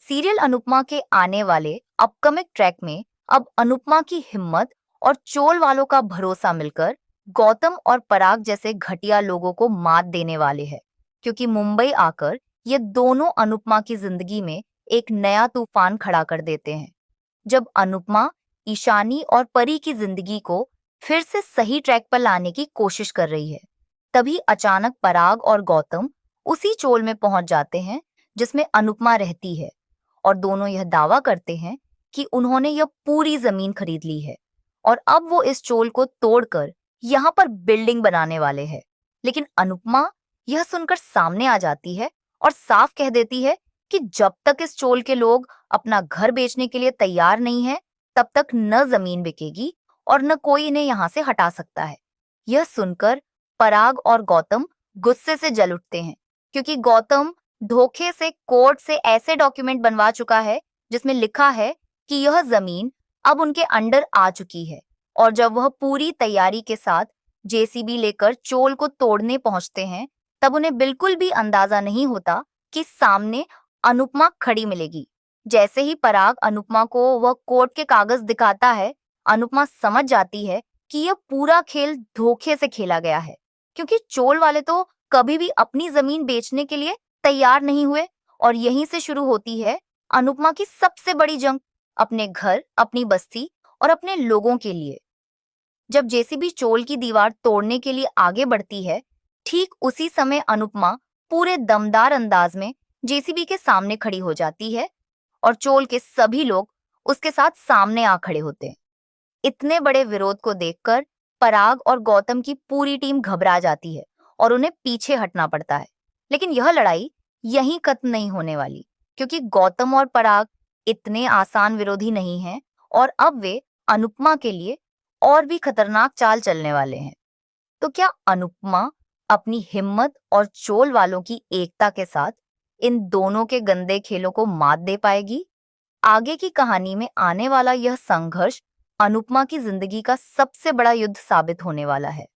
Serial Anupama के आने वाले अपकमिंग ट्रैक में अब अनुपमा की हिम्मत और चोल वालों का भरोसा मिलकर गौतम और पराग जैसे घटिया लोगों को मात देने वाले हैं, क्योंकि मुंबई आकर ये दोनों अनुपमा की जिंदगी में एक नया तूफान खड़ा कर देते हैं। जब अनुपमा ईशानी और परी की जिंदगी को फिर से सही ट्रैक पर लाने की कोशिश कर रही है, तभी अचानक पराग और गौतम उसी चोल में पहुंच जाते हैं जिसमें अनुपमा रहती है, और दोनों यह दावा करते हैं कि उन्होंने यह पूरी जमीन खरीद ली है और अब वो इस चोल को तोड़कर यहाँ पर बिल्डिंग बनाने वाले हैं। लेकिन अनुपमा यह सुनकर सामने आ जाती है और साफ कह देती है कि जब तक इस चोल के लोग अपना घर बेचने के लिए तैयार नहीं है, तब तक न जमीन बिकेगी और न कोई इन्हें यहाँ से हटा सकता है। यह सुनकर पराग और गौतम गुस्से से जल उठते हैं, क्योंकि गौतम धोखे से कोर्ट से ऐसे डॉक्यूमेंट बनवा चुका है जिसमें लिखा है कि यह जमीन अब उनके अंडर आ चुकी है। और जब वह पूरी तैयारी के साथ जेसीबी लेकर चोल को तोड़ने पहुंचते हैं, तब उन्हें बिल्कुल भी अंदाजा नहीं होता कि सामने अनुपमा खड़ी मिलेगी। जैसे ही पराग अनुपमा को वह कोर्ट के कागज दिखाता है, अनुपमा समझ जाती है कि यह पूरा खेल धोखे से खेला गया है, क्योंकि चोल वाले तो कभी भी अपनी जमीन बेचने के लिए तैयार नहीं हुए। और यहीं से शुरू होती है अनुपमा की सबसे बड़ी जंग, अपने घर, अपनी बस्ती और अपने लोगों के लिए। जब जेसीबी चोल की दीवार तोड़ने के लिए आगे बढ़ती है, ठीक उसी समय अनुपमा पूरे दमदार अंदाज में जेसीबी के सामने खड़ी हो जाती है और चोल के सभी लोग उसके साथ सामने आ खड़े होते हैं। इतने बड़े विरोध को देखकर पराग और गौतम की पूरी टीम घबरा जाती है और उन्हें पीछे हटना पड़ता है। लेकिन यह लड़ाई यहीं खत्म नहीं होने वाली, क्योंकि गौतम और पराग इतने आसान विरोधी नहीं हैं और अब वे अनुपमा के लिए और भी खतरनाक चाल चलने वाले हैं। तो क्या अनुपमा अपनी हिम्मत और चोल वालों की एकता के साथ इन दोनों के गंदे खेलों को मात दे पाएगी? आगे की कहानी में आने वाला यह संघर्ष अनुपमा की जिंदगी का सबसे बड़ा युद्ध साबित होने वाला है।